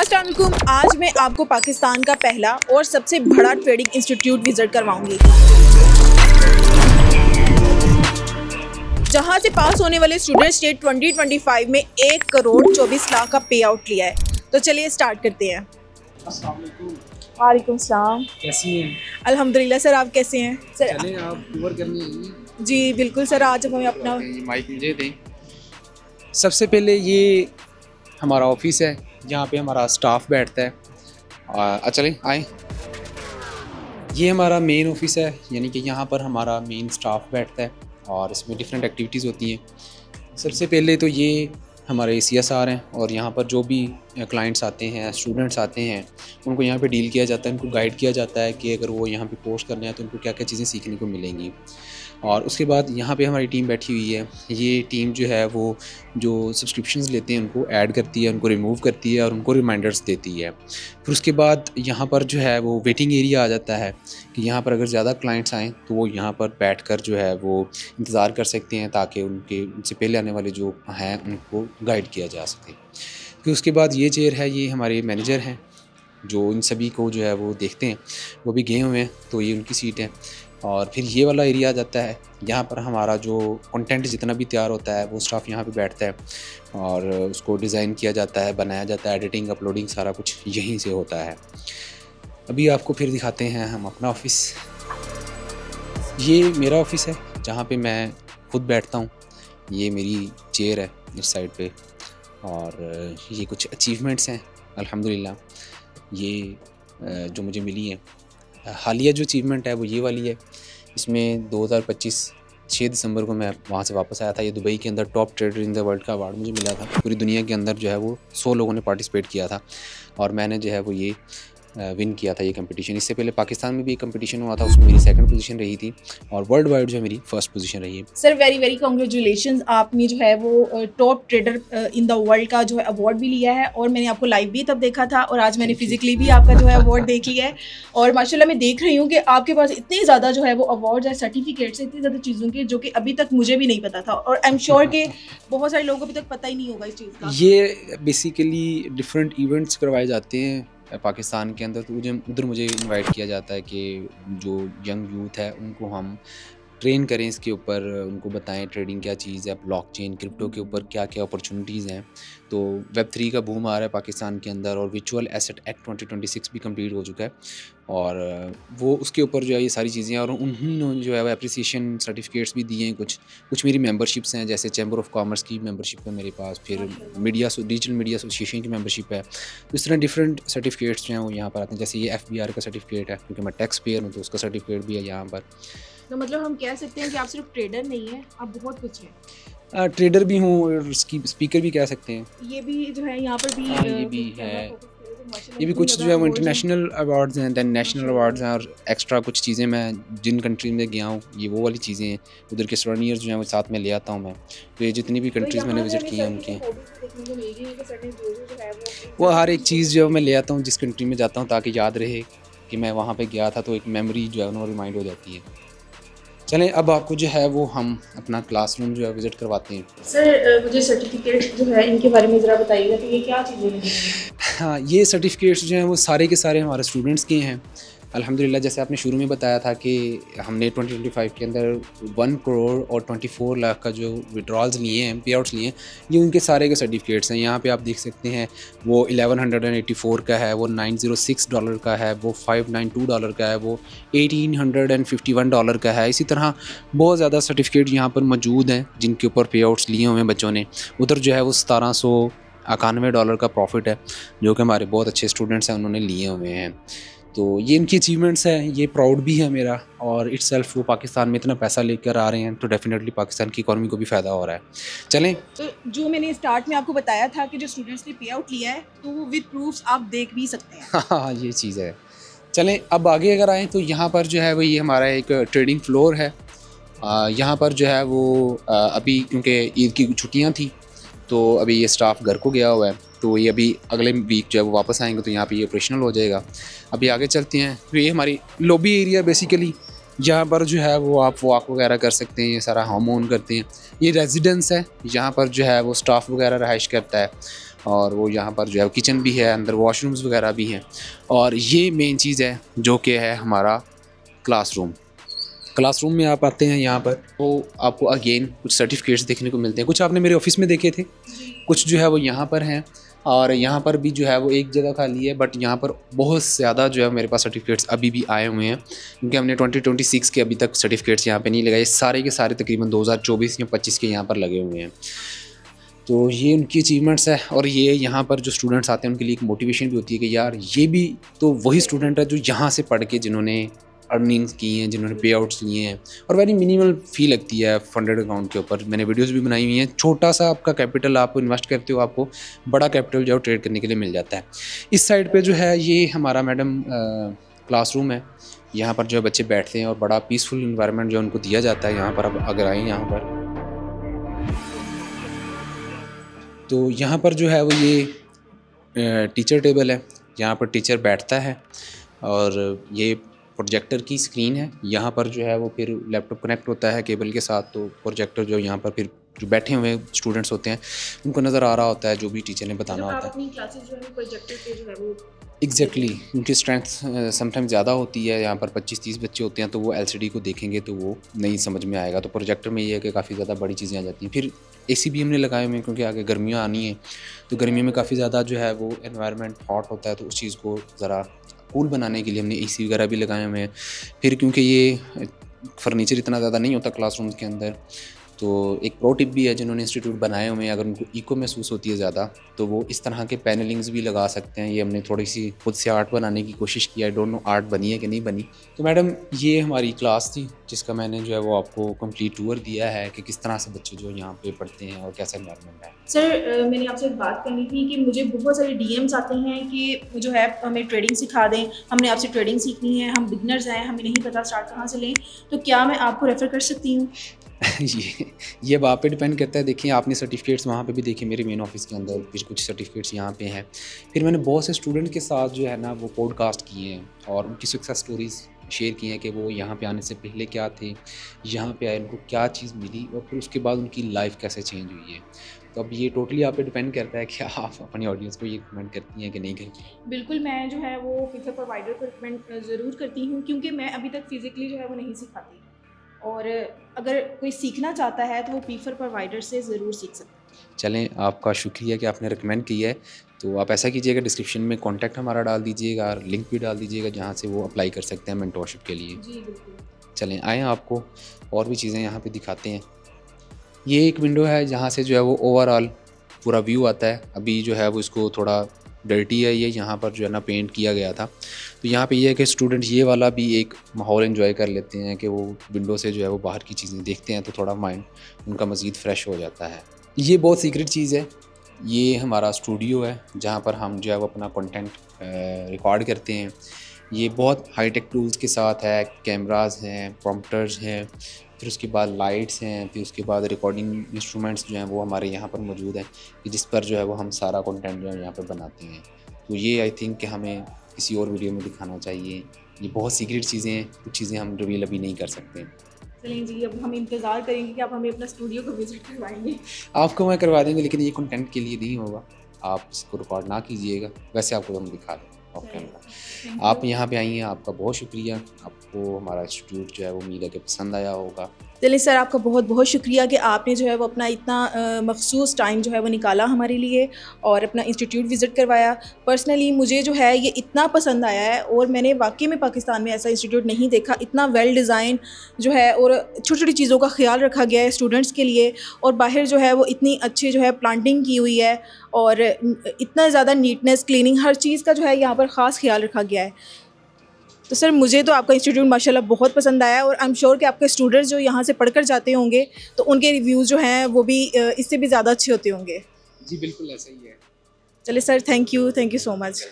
अस्सलाम वालेकुम। आज मैं आपको पाकिस्तान का पहला और सबसे बड़ा ट्रेडिंग इंस्टीट्यूट विजिट करवाऊंगी, जहां से पास होने वाले स्टूडेंट्स ने 2025 में 1 करोड़ 24 लाख का पे आउट लिया है। तो चलिए स्टार्ट करते हैं। अस्सलाम वालेकुम। वालेकुम सलाम। कैसी हैं? अल्हम्दुलिल्लाह सर, आप कैसे हैं? सर चलें आप कवर करने आइए। जी बिल्कुल सर, आज हमें अपना माइक मुझे दें। सबसे पहले ये हमारा ऑफिस है जहाँ पे हमारा स्टाफ बैठता है। चलें आए। ये हमारा मेन ऑफिस है, यानी कि यहाँ पर हमारा मेन स्टाफ बैठता है और इसमें डिफरेंट एक्टिविटीज़ होती हैं। सबसे पहले तो ये हमारे CSR हैं और यहाँ पर जो भी क्लाइंट्स आते हैं, स्टूडेंट्स आते हैं, उनको यहाँ पे डील किया जाता है, उनको गाइड किया जाता है कि अगर वो यहाँ पे कोर्स करना है तो उनको क्या क्या चीज़ें सीखने को मिलेंगी। और उसके बाद यहाँ पे हमारी टीम बैठी हुई है। ये टीम जो है वो जो सब्सक्रिप्शंस लेते हैं उनको ऐड करती है, उनको रिमूव करती है और उनको रिमाइंडर्स देती है। फिर उसके बाद यहाँ पर जो है वो वेटिंग एरिया आ जाता है कि यहाँ पर अगर ज़्यादा क्लाइंट्स आएँ तो वो यहाँ पर बैठकर जो है वो इंतज़ार कर सकते हैं ताकि उनसे पहले आने वाले जो हैं उनको गाइड किया जा सके। फिर उसके बाद ये चेयर है, ये हमारे मैनेजर हैं जो इन सभी को जो है वो देखते हैं, वो भी गए हुए हैं, तो ये उनकी सीट है। और फिर ये वाला एरिया आ जाता है, यहाँ पर हमारा जो कंटेंट जितना भी तैयार होता है वो स्टाफ यहाँ पे बैठता है और उसको डिज़ाइन किया जाता है, बनाया जाता है, एडिटिंग अपलोडिंग सारा कुछ यहीं से होता है। अभी आपको फिर दिखाते हैं हम अपना ऑफ़िस। ये मेरा ऑफ़िस है जहाँ पे मैं खुद बैठता हूँ। ये मेरी चेयर है इस साइड पे और ये कुछ अचीवमेंट्स हैं अल्हम्दुलिल्लाह, ये जो मुझे मिली हैं। हालिया जो अचीवमेंट है वो ये वाली है। इसमें 2025 6 दिसंबर को मैं वहाँ से वापस आया था। ये दुबई के अंदर top trader in the world का अवार्ड मुझे मिला था। पूरी दुनिया के अंदर जो है वो 100 लोगों ने पार्टिसिपेट किया था और मैंने जो है वो ये विन किया था ये कंपटीशन। इससे पहले पाकिस्तान में भी एक कंपटीशन हुआ था, उसमें मेरी सेकंड पोजीशन रही थी और वर्ल्ड वाइड जो है मेरी फर्स्ट पोजीशन रही है। सर वेरी वेरी कॉन्ग्रेचुलेशंस, आपने जो है वो top trader in the world का जो है अवार्ड भी लिया है और मैंने आपको लाइव भी तब देखा था और आज मैंने फिजिकली भी आपका जो है अवार्ड देख लिया है। और माशाल्लाह मैं देख रही हूँ कि आपके पास इतने ज़्यादा जो है वो अवार्ड्स है, सर्टिफिकेट्स है, इतनी ज़्यादा चीज़ों के जो कि अभी तक मुझे भी नहीं पता था और आई एम श्योर कि बहुत सारे लोगों को अभी तक पता ही नहीं होगा इस चीज़ का। ये बेसिकली डिफरेंट इवेंट्स करवाए जाते हैं पाकिस्तान के अंदर, तो मुझे इनवाइट किया जाता है कि जो यंग यूथ है उनको हम ट्रेन करें इसके ऊपर, उनको बताएं ट्रेडिंग क्या चीज़ है, ब्लॉकचेन क्रिप्टो के ऊपर क्या क्या अपॉर्चुनिटीज़ हैं। तो Web3 का बूम आ रहा है पाकिस्तान के अंदर और वर्चुअल एसेट एक्ट 2026 भी कंप्लीट हो चुका है और वो उसके ऊपर जो है ये सारी चीज़ें, और उन्होंने जो है वो एप्रिसिएशन सर्टिफिकेट्स भी दिए हैं। कुछ मेरी मेंबरशिप्स हैं, जैसे चैम्बर ऑफ कॉमर्स की मेंबरशिप है मेरे पास, फिर डिजिटल मीडिया एसोसिएशन की मेंबरशिप है। तो इस तरह डिफरेंट सर्टिफिकेट्स जो हैं वो यहाँ पर आते हैं। जैसे ये FBR का सर्टिफिकेट है क्योंकि मैं टैक्स पेयर हूँ, तो उसका सर्टिफिकेट भी है यहाँ पर। तो मतलब हम कह सकते हैं कि आप सिर्फ ट्रेडर नहीं है, आप बहुत कुछ हैं। ट्रेडर भी हूँ और स्पीकर भी कह सकते हैं। ये भी जो है यहाँ पर भी ये भी है। ये भी कुछ जो है वो इंटरनेशनल अवार्ड्स हैं, दैन नेशनल अवार्ड्स हैं और एक्स्ट्रा कुछ चीज़ें मैं जिन कंट्री में गया हूँ ये वो वाली चीज़ें हैं। उधर के सोनियर्स जो हैं वो साथ में ले आता हूँ मैं। तो ये जितनी भी कंट्रीज़ मैंने विज़िट की हैं उनके वो हर एक चीज़ जो मैं ले आता हूँ जिस कंट्री में जाता हूँ, ताकि याद रहे कि मैं वहाँ पे गया था, तो एक मेमोरी जो है वो रिमाइंड हो जाती है। चलें अब आपको जो है वो हम अपना क्लासरूम जो है विज़िट करवाते हैं। सर मुझे सर्टिफिकेट जो है इनके बारे में ज़रा बताइएगा कि ये क्या चीज़ें हैं। हाँ, ये सर्टिफिकेट्स जो हैं वो सारे के सारे हमारे स्टूडेंट्स के हैं अल्हम्दुलिल्लाह। जैसे आपने शुरू में बताया था कि हमने 2025 के अंदर 1 करोड़ और 24 लाख का जो विड्रॉल्स लिए हैं, पे आउट्स लिए हैं, ये उनके सारे के सर्टिफिकेट्स हैं। यहाँ पे आप देख सकते हैं वो 1184 का है, वो $906 का है, वो $592 का है, वो $1851 का है। इसी तरह बहुत ज़्यादा सर्टिफिकेट यहाँ पर मौजूद हैं जिनके ऊपर पे आउट्स लिए हुए हैं बच्चों ने। उधर जो है वो $1791 का प्रॉफिट है जो कि हमारे बहुत अच्छे स्टूडेंट्स हैं उन्होंने लिए हुए हैं। तो ये इनकी अचीवमेंट्स हैं, ये प्राउड भी है मेरा और इट्सेल्फ वो पाकिस्तान में इतना पैसा लेकर आ रहे हैं तो डेफिनेटली पाकिस्तान की इकॉनमी को भी फ़ायदा हो रहा है। चलें, तो जो मैंने स्टार्ट में आपको बताया था कि जो स्टूडेंट्स ने पे आउट लिया है तो वो विद प्रूफ्स आप देख भी सकते हैं। हाँ ये चीज़ है। चलें अब आगे अगर आएँ तो यहाँ पर जो है वो ये हमारा एक ट्रेडिंग फ्लोर है। यहाँ पर जो है वो अभी क्योंकि ईद की छुट्टियाँ थी तो अभी ये स्टाफ घर को गया हुआ है, तो ये अभी अगले वीक जो है वो वापस आएंगे तो यहाँ पे ये ऑपरेशनल हो जाएगा। अभी आगे चलते हैं। तो ये हमारी लॉबी एरिया बेसिकली, जहाँ पर जो है वो आप वॉक वगैरह कर सकते हैं, ये सारा होम ओन करते हैं। ये रेजिडेंस है, यहाँ पर जो है वो स्टाफ वगैरह रहाइश करता है और वो यहाँ पर जो है किचन भी है, अंदर वॉशरूम्स वगैरह भी हैं। और ये मेन चीज़ है जो कि है हमारा क्लासरूम। क्लासरूम में आप आते हैं यहाँ पर तो आपको अगेन कुछ सर्टिफिकेट्स देखने को मिलते हैं। कुछ आपने मेरे ऑफिस में देखे थे, कुछ जो है वो यहाँ पर हैं, और यहाँ पर भी जो है वो एक जगह खाली है, बट यहाँ पर बहुत ज़्यादा जो है मेरे पास सर्टिफिकेट्स अभी भी आए हुए हैं, क्योंकि हमने 2026 के अभी तक सर्टिफिकेट्स यहाँ पे नहीं लगाए। सारे के सारे तकरीबन 2024 या 25 के यहाँ पर लगे हुए हैं। तो ये उनकी अचीवमेंट्स है, और ये यहाँ पर जो स्टूडेंट्स आते हैं उनके लिए एक मोटिवेशन भी होती है कि यार ये भी तो वही स्टूडेंट है जो यहाँ से पढ़ के जिन्होंने अर्निंग्स की हैं, जिन्होंने पे आउट्स लिए हैं। और वेरी मिनिमल फ़ी लगती है फंडेड अकाउंट के ऊपर। मैंने वीडियोस भी बनाई हुई हैं। छोटा सा आपका कैपिटल आप इन्वेस्ट करते हो, आपको बड़ा कैपिटल जो है ट्रेड करने के लिए मिल जाता है। इस साइड पे जो है ये हमारा मैडम क्लासरूम है। यहाँ पर जो है बच्चे बैठते हैं और बड़ा पीसफुल इन्वायरमेंट जो उनको दिया जाता है यहाँ पर। अब अगर आएँ यहाँ पर तो यहाँ पर जो है वो ये टीचर टेबल है, यहाँ पर टीचर बैठता है, और ये प्रोजेक्टर की स्क्रीन है। यहाँ पर जो है वो फिर लैपटॉप कनेक्ट होता है केबल के साथ, तो प्रोजेक्टर जो यहाँ पर फिर जो बैठे हुए स्टूडेंट्स होते हैं उनको नज़र आ रहा होता है जो भी टीचर ने बताना होता है। अपनी क्लासेस जो है प्रोजेक्टर पे जो है वो एग्जैक्टली उनकी स्ट्रेंथ समटाइम ज़्यादा होती है। यहाँ पर 25-30 बच्चे होते हैं, तो वो एलसीडी को देखेंगे तो वो नहीं समझ में आएगा। तो प्रोजेक्टर में ये है कि काफ़ी ज़्यादा बड़ी चीज़ें आ जाती हैं। फिर एसी भी हमने लगाए हुए हैं, क्योंकि आगे गर्मियाँ आनी है, तो गर्मियों में काफ़ी ज़्यादा जो है वो एनवायरनमेंट हॉट होता है, तो उस चीज़ को ज़रा कूल बनाने के लिए हमने एसी वगैरह भी लगाए हुए हैं। फिर क्योंकि ये फर्नीचर इतना ज़्यादा नहीं होता क्लासरूम्स के अंदर, तो एक प्रो टिप भी है जिन्होंने इंस्टीट्यूट बनाए हुए हैं, अगर उनको इको महसूस होती है ज़्यादा तो वो इस तरह के पैनलिंग्स भी लगा सकते हैं। ये हमने थोड़ी सी खुद से आर्ट बनाने की कोशिश की। आई डोंट नो आर्ट बनी है कि नहीं बनी। तो मैडम ये हमारी क्लास थी जिसका मैंने जो है वो आपको कंप्लीट टूर दिया है कि किस तरह से बच्चे जो यहाँ पे पढ़ते हैं और कैसा एनवायरनमेंट है। सर मैंने आपसे एक बात करनी थी कि मुझे बहुत सारे डीएम्स आते हैं कि जो है हमें ट्रेडिंग सिखा दें, हमने आपसे ट्रेडिंग सीखनी है, हम बिगनर्स हैं, हमें नहीं पता स्टार्ट कहाँ से लें, तो क्या मैं आपको रेफ़र कर सकती हूँ? ये अब आप पे डिपेंड करता है। देखिए आपने सर्टिफिकेट्स वहाँ पे भी देखे मेरे मेन ऑफिस के अंदर, फिर कुछ सर्टिफिकेट्स यहाँ पे हैं। फिर मैंने बहुत से स्टूडेंट के साथ जो है ना वो पॉडकास्ट किए हैं और उनकी सक्सेस स्टोरीज़ शेयर की हैं कि वो यहाँ पे आने से पहले क्या थे, यहाँ पे आए उनको क्या चीज़ मिली, और फिर उसके बाद उनकी लाइफ कैसे चेंज हुई है। तो अब ये टोटली आप पे डिपेंड करता है कि आप अपनी ऑडियंस को ये रिकमेंड करती हैं कि नहीं करती। बिल्कुल, मैं जो है वो फीचर प्रोवाइडर को रिकमेंड ज़रूर करती हूँ, क्योंकि मैं अभी तक फिज़िकली जो है वो नहीं सिखाती, और अगर कोई सीखना चाहता है तो वो प्रीफर प्रोवाइडर से ज़रूर सीख सकता है। चलें, आपका शुक्रिया कि आपने रिकमेंड किया है। तो आप ऐसा कीजिएगा, डिस्क्रिप्शन में कॉन्टैक्ट हमारा डाल दीजिएगा और लिंक भी डाल दीजिएगा जहाँ से वो अप्लाई कर सकते हैं मेंटोरशिप के लिए। जी बिल्कुल। चलें आएँ, आपको और भी चीज़ें यहाँ पे दिखाते हैं। ये एक विंडो है जहाँ से जो है वो ओवरऑल पूरा व्यू आता है। अभी जो है वो इसको थोड़ा डर्टी है, ये यहाँ पर जो है ना पेंट किया गया था। तो यहाँ पे ये है कि स्टूडेंट ये वाला भी एक माहौल एंजॉय कर लेते हैं कि वो विंडो से जो है वो बाहर की चीज़ें देखते हैं, तो थोड़ा माइंड उनका मज़ीद फ्रेश हो जाता है। ये बहुत सीक्रेट चीज़ है। ये हमारा स्टूडियो है जहाँ पर हम जो है वो अपना कंटेंट रिकॉर्ड करते हैं। ये बहुत हाईटेक टूल्स के साथ है, कैमरास हैं, प्रॉम्प्टर्स हैं, फिर उसके बाद लाइट्स हैं, फिर उसके बाद रिकॉर्डिंग इंस्ट्रूमेंट्स जो हैं वो हमारे यहाँ पर मौजूद हैं, कि जिस पर जो है वो हम सारा कंटेंट जो है यहाँ पर बनाते हैं। तो ये आई थिंक कि हमें किसी और वीडियो में दिखाना चाहिए। ये बहुत सीक्रेट चीज़ें हैं, कुछ चीज़ें हम रिवील अभी नहीं कर सकते। चलें जी, अब हम इंतज़ार करेंगे कि आप हमें अपना स्टूडियो को विज़िट करवाएंगे। आपको मैं करवा देंगे, लेकिन ये कंटेंट के लिए नहीं होगा। आप इसको रिकॉर्ड ना कीजिएगा, वैसे आपको हम दिखा दें ऑफ कैमरा। आप यहाँ पे आई हैं, आपका बहुत शुक्रिया। आपको हमारा इंस्टीट्यूट जो है वो उम्मीद है कि पसंद आया होगा। चलिए सर, आपका बहुत बहुत शुक्रिया कि आपने जो है वो अपना इतना मखसूस टाइम जो है वो निकाला हमारे लिए और अपना इंस्टीट्यूट विज़िट करवाया। पर्सनली मुझे जो है ये इतना पसंद आया है, और मैंने वाकई में पाकिस्तान में ऐसा इंस्टीट्यूट नहीं देखा। इतना वेल डिज़ाइन जो है, और छोटी छोटी चीज़ों का ख्याल रखा गया है स्टूडेंट्स के लिए, और बाहर जो है वो इतनी अच्छी जो है प्लांटिंग की हुई है, और इतना ज़्यादा नीटनेस, क्लीनिंग, हर चीज़ का जो है यहाँ पर ख़ास ख्याल रखा गया है। तो सर मुझे तो आपका इंस्टीट्यूट माशाल्लाह बहुत पसंद आया, और आई एम श्योर कि आपके स्टूडेंट्स जो यहाँ से पढ़कर जाते होंगे तो उनके रिव्यूज़ जो हैं वो भी इससे भी ज़्यादा अच्छे होते होंगे। जी बिल्कुल ऐसा ही है। चलिए sir, thank you so much.